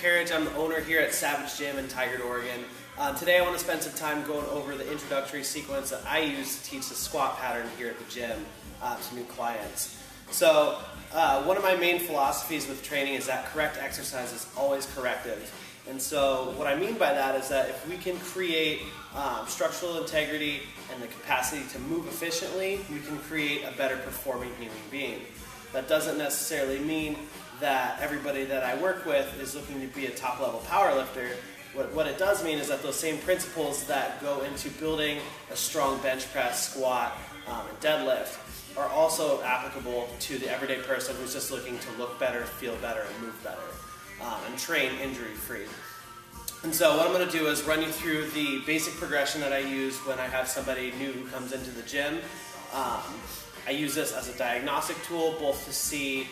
Kerridge. I'm the owner here at Savage Gym in Tigard, Oregon. Today I want to spend some time going over the introductory sequence that I use to teach the squat pattern here at the gym to new clients. So one of my main philosophies with training is that correct exercise is always corrective. And so what I mean by that is that if we can create structural integrity and the capacity to move efficiently, we can create a better performing human being. That doesn't necessarily mean that everybody that I work with is looking to be a top-level powerlifter. What it does mean is that those same principles that go into building a strong bench press, squat, and deadlift are also applicable to the everyday person who's just looking to look better, feel better, and move better, and train injury-free. And so what I'm going to do is run you through the basic progression that I use when I have somebody new who comes into the gym. I use this as a diagnostic tool, both to see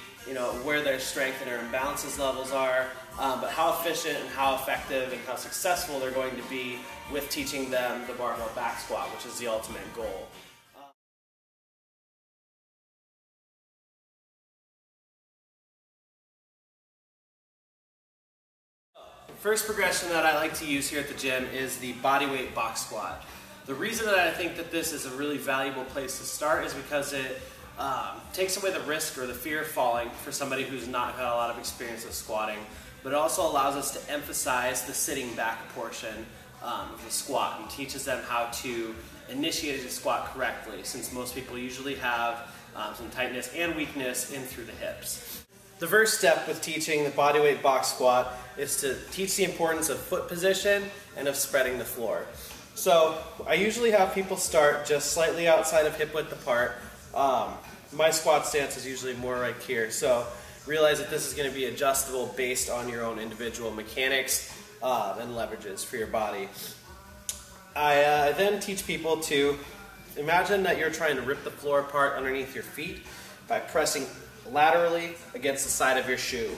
where their strength and their imbalances levels are, but how efficient and how effective and how successful they're going to be with teaching them the barbell back squat, which is the ultimate goal. The first progression that I like to use here at the gym is the bodyweight box squat. The reason that I think that this is a really valuable place to start is because it takes away the risk or the fear of falling for somebody who's not had a lot of experience with squatting, but it also allows us to emphasize the sitting back portion of the squat and teaches them how to initiate a squat correctly, since most people usually have some tightness and weakness in through the hips. The first step with teaching the bodyweight box squat is to teach the importance of foot position and of spreading the floor. So I usually have people start just slightly outside of hip width apart. My squat stance is usually more right here, so realize that this is going to be adjustable based on your own individual mechanics and leverages for your body. I then teach people to imagine that you're trying to rip the floor apart underneath your feet by pressing laterally against the side of your shoe.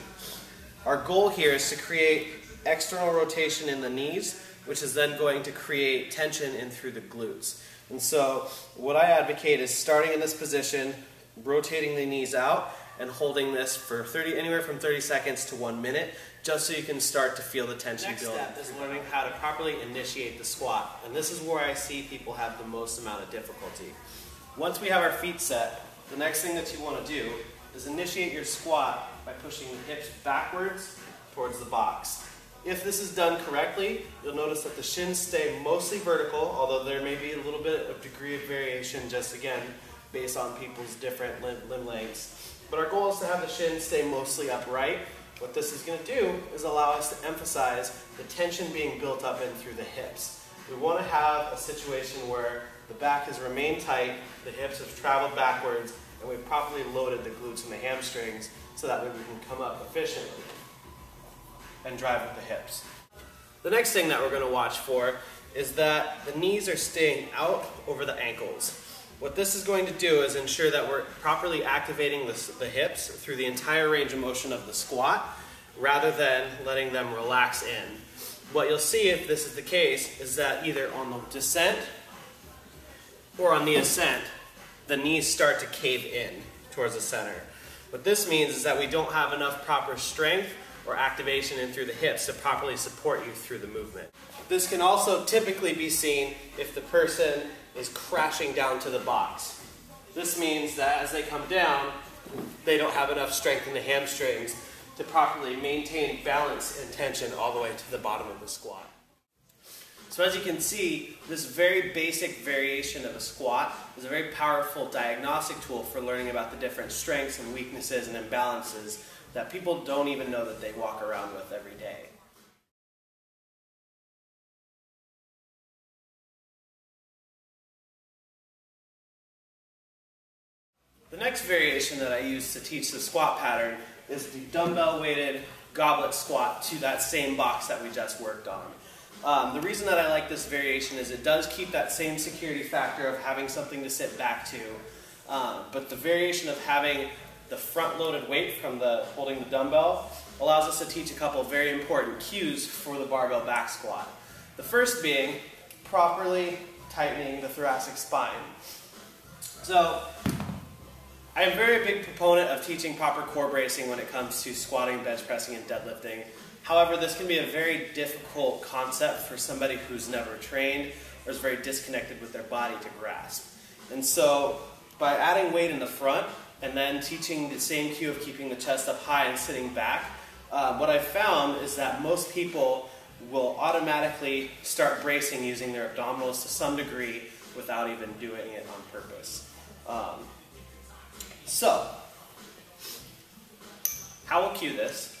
Our goal here is to create external rotation in the knees, which is then going to create tension in through the glutes. And so what I advocate is starting in this position, rotating the knees out, and holding this for anywhere from 30 seconds to 1 minute, just so you can start to feel the tension build. Next step is learning how to properly initiate the squat. And this is where I see people have the most amount of difficulty. Once we have our feet set, the next thing that you want to do is initiate your squat by pushing the hips backwards towards the box. If this is done correctly, you'll notice that the shins stay mostly vertical, although there may be a little bit of degree of variation, just again, based on people's different limb lengths. But our goal is to have the shins stay mostly upright. What this is going to do is allow us to emphasize the tension being built up in through the hips. We want to have a situation where the back has remained tight, the hips have traveled backwards, and we've properly loaded the glutes and the hamstrings so that way we can come up efficiently and drive with the hips. The next thing that we're going to watch for is that the knees are staying out over the ankles. What this is going to do is ensure that we're properly activating the hips through the entire range of motion of the squat, rather than letting them relax in. What you'll see if this is the case is that either on the descent or on the ascent, the knees start to cave in towards the center. What this means is that we don't have enough proper strength or activation in through the hips to properly support you through the movement. This can also typically be seen if the person is crashing down to the box. This means that as they come down, they don't have enough strength in the hamstrings to properly maintain balance and tension all the way to the bottom of the squat. So as you can see, this very basic variation of a squat is a very powerful diagnostic tool for learning about the different strengths and weaknesses and imbalances that people don't even know that they walk around with every day. The next variation that I use to teach the squat pattern is the dumbbell weighted goblet squat to that same box that we just worked on. The reason that I like this variation is it does keep that same security factor of having something to sit back to, but the variation of having the front-loaded weight from holding the dumbbell allows us to teach a couple of very important cues for the barbell back squat. The first being properly tightening the thoracic spine. So I am a very big proponent of teaching proper core bracing when it comes to squatting, bench pressing, and deadlifting. However, this can be a very difficult concept for somebody who's never trained or is very disconnected with their body to grasp. And so by adding weight in the front and then teaching the same cue of keeping the chest up high and sitting back, what I've found is that most people will automatically start bracing using their abdominals to some degree without even doing it on purpose. So, how we'll cue this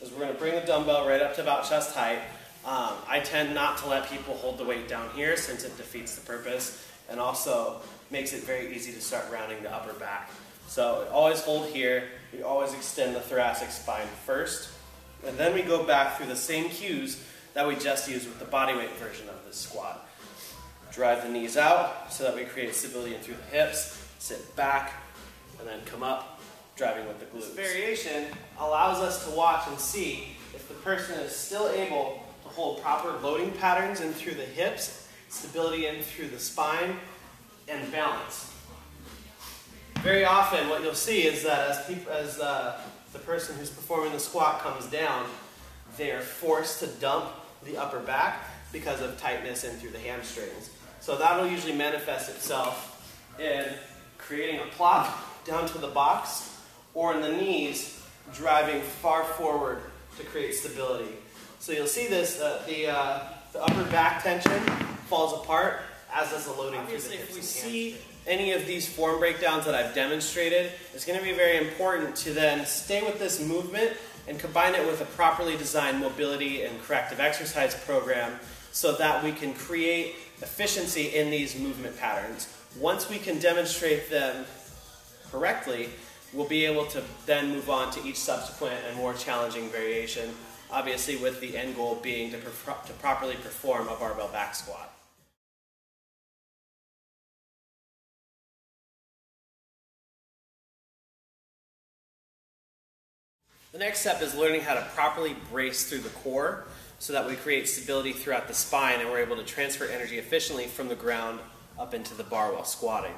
is we're going to bring the dumbbell right up to about chest height. I tend not to let people hold the weight down here since it defeats the purpose and also makes it very easy to start rounding the upper back. So always hold here, we always extend the thoracic spine first, and then we go back through the same cues that we just used with the bodyweight version of this squat. Drive the knees out so that we create stability in through the hips, sit back, and then come up, driving with the glutes. This variation allows us to watch and see if the person is still able to hold proper loading patterns in through the hips, stability in through the spine, and balance. Very often what you'll see is that as the person who's performing the squat comes down, they are forced to dump the upper back because of tightness in through the hamstrings. So that'll usually manifest itself in creating a plop down to the box or in the knees driving far forward to create stability. So you'll see this, the upper back tension falls apart as does the loading through the hips. If we see any of these form breakdowns that I've demonstrated, it's going to be very important to then stay with this movement and combine it with a properly designed mobility and corrective exercise program so that we can create efficiency in these movement patterns. Once we can demonstrate them correctly, we'll be able to then move on to each subsequent and more challenging variation, obviously with the end goal being to properly perform a barbell back squat. The next step is learning how to properly brace through the core so that we create stability throughout the spine and we're able to transfer energy efficiently from the ground up into the bar while squatting.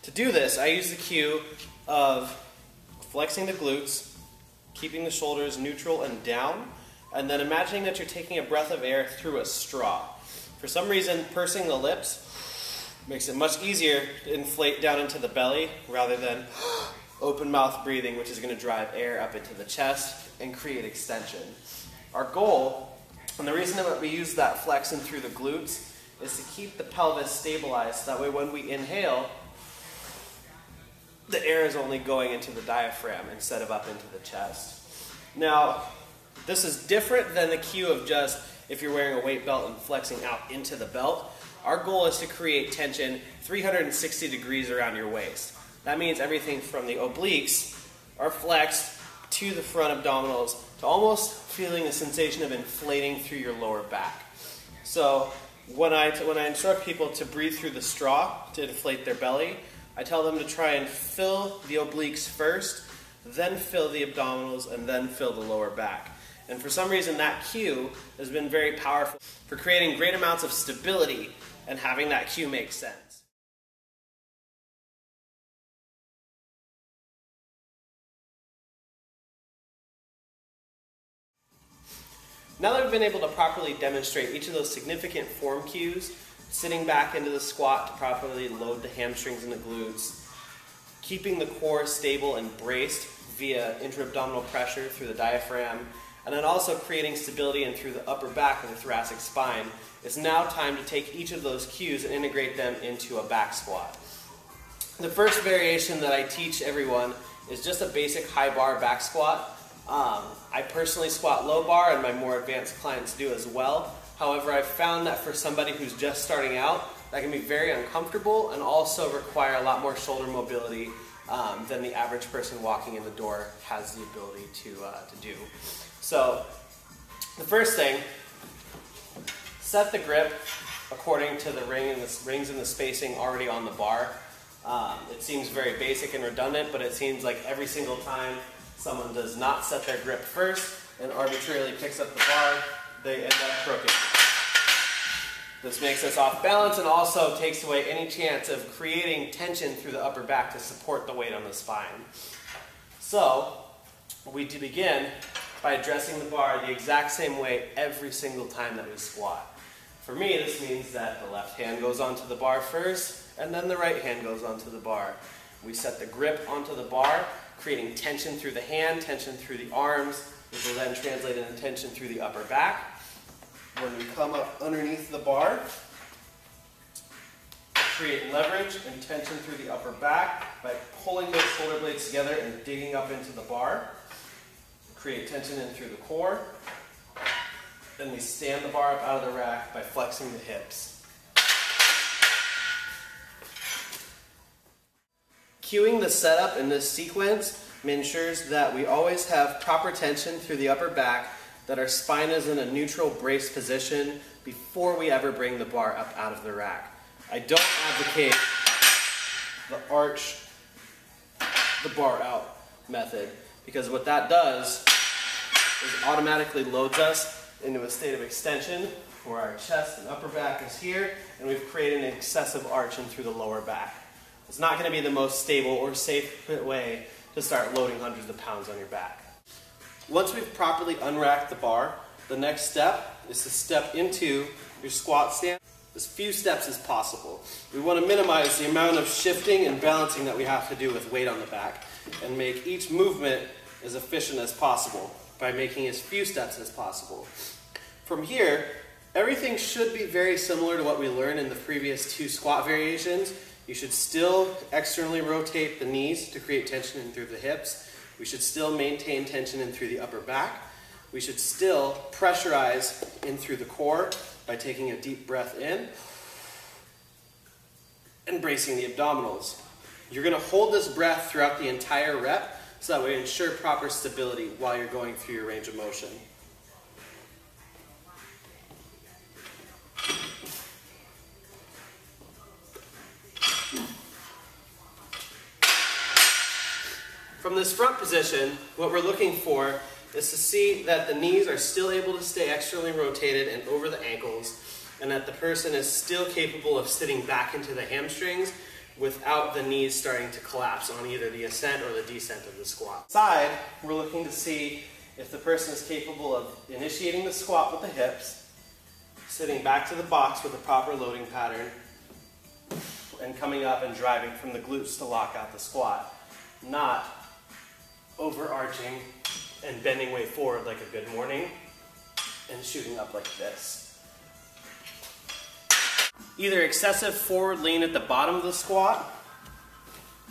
To do this, I use the cue of flexing the glutes, keeping the shoulders neutral and down, and then imagining that you're taking a breath of air through a straw. For some reason, pursing the lips makes it much easier to inflate down into the belly rather than open mouth breathing, which is going to drive air up into the chest and create extension. Our goal, and the reason that we use that flexing through the glutes, is to keep the pelvis stabilized. That way when we inhale, the air is only going into the diaphragm instead of up into the chest. Now, this is different than the cue of just if you're wearing a weight belt and flexing out into the belt. Our goal is to create tension 360 degrees around your waist. That means everything from the obliques are flexed to the front abdominals to almost feeling the sensation of inflating through your lower back. So when I instruct people to breathe through the straw to inflate their belly, I tell them to try and fill the obliques first, then fill the abdominals, and then fill the lower back. And for some reason that cue has been very powerful for creating great amounts of stability and having that cue make sense. Now that we've been able to properly demonstrate each of those significant form cues, sitting back into the squat to properly load the hamstrings and the glutes, keeping the core stable and braced via intra-abdominal pressure through the diaphragm, and then also creating stability in through the upper back of the thoracic spine, it's now time to take each of those cues and integrate them into a back squat. The first variation that I teach everyone is just a basic high bar back squat. I personally squat low bar and my more advanced clients do as well. However, I've found that for somebody who's just starting out, that can be very uncomfortable and also require a lot more shoulder mobility than the average person walking in the door has the ability to do. So, the first thing, set the grip according to the rings and the spacing already on the bar. It seems very basic and redundant, but it seems like every single time someone does not set their grip first and arbitrarily picks up the bar, they end up crooked. This makes us off balance and also takes away any chance of creating tension through the upper back to support the weight on the spine. So, we begin by addressing the bar the exact same way every single time that we squat. For me, this means that the left hand goes onto the bar first, and then the right hand goes onto the bar. We set the grip onto the bar, creating tension through the hand, tension through the arms, which will then translate into tension through the upper back. When we come up underneath the bar, create leverage and tension through the upper back by pulling those shoulder blades together and digging up into the bar. Create tension in through the core. Then we stand the bar up out of the rack by flexing the hips. Cueing the setup in this sequence ensures that we always have proper tension through the upper back, that our spine is in a neutral brace position before we ever bring the bar up out of the rack. I don't advocate the arch the bar out method, because what that does is automatically loads us into a state of extension where our chest and upper back is here, and we've created an excessive arch in through the lower back. It's not going to be the most stable or safe way to start loading hundreds of pounds on your back. Once we've properly unracked the bar, the next step is to step into your squat stance as few steps as possible. We want to minimize the amount of shifting and balancing that we have to do with weight on the back, and make each movement as efficient as possible by making as few steps as possible. From here, everything should be very similar to what we learned in the previous two squat variations. You should still externally rotate the knees to create tension in through the hips. We should still maintain tension in through the upper back. We should still pressurize in through the core by taking a deep breath in and bracing the abdominals. You're going to hold this breath throughout the entire rep so that we ensure proper stability while you're going through your range of motion. From this front position, what we're looking for is to see that the knees are still able to stay externally rotated and over the ankles, and that the person is still capable of sitting back into the hamstrings without the knees starting to collapse on either the ascent or the descent of the squat. Side, we're looking to see if the person is capable of initiating the squat with the hips, sitting back to the box with a proper loading pattern, and coming up and driving from the glutes to lock out the squat, not overarching and bending way forward like a good morning and shooting up like this. Either excessive forward lean at the bottom of the squat,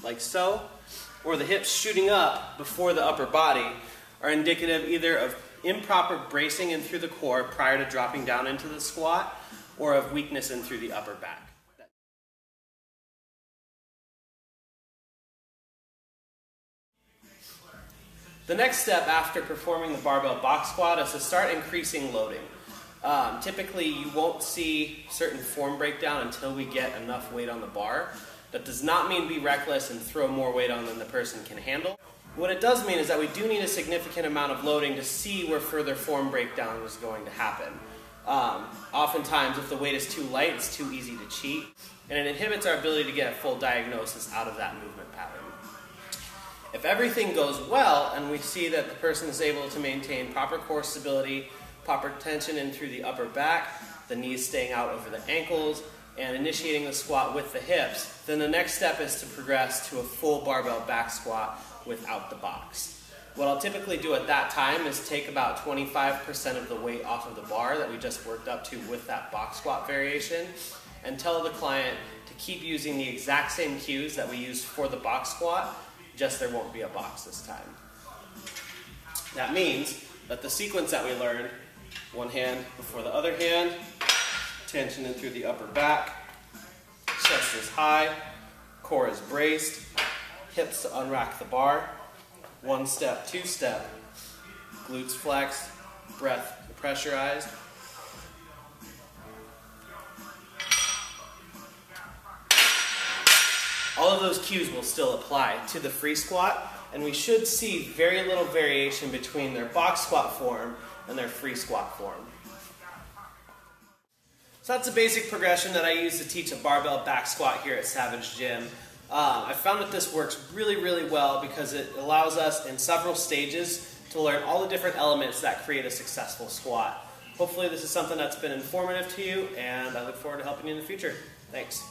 like so, or the hips shooting up before the upper body are indicative either of improper bracing in through the core prior to dropping down into the squat, or of weakness in through the upper back. The next step after performing the barbell box squat is to start increasing loading. Typically, you won't see certain form breakdown until we get enough weight on the bar. That does not mean be reckless and throw more weight on than the person can handle. What it does mean is that we do need a significant amount of loading to see where further form breakdown is going to happen. Oftentimes, if the weight is too light, it's too easy to cheat, and it inhibits our ability to get a full diagnosis out of that movement pattern. If everything goes well and we see that the person is able to maintain proper core stability, proper tension in through the upper back, the knees staying out over the ankles, and initiating the squat with the hips, then the next step is to progress to a full barbell back squat without the box. What I'll typically do at that time is take about 25% of the weight off of the bar that we just worked up to with that box squat variation, and tell the client to keep using the exact same cues that we used for the box squat, just there won't be a box this time. That means that the sequence that we learned, one hand before the other hand, tension in through the upper back, chest is high, core is braced, hips to unrack the bar, one step, two step, glutes flexed, breath pressurized. All of those cues will still apply to the free squat, and we should see very little variation between their box squat form and their free squat form. So that's a basic progression that I use to teach a barbell back squat here at Savage Gym. I found that this works really, really well because it allows us in several stages to learn all the different elements that create a successful squat. Hopefully this is something that's been informative to you, and I look forward to helping you in the future. Thanks.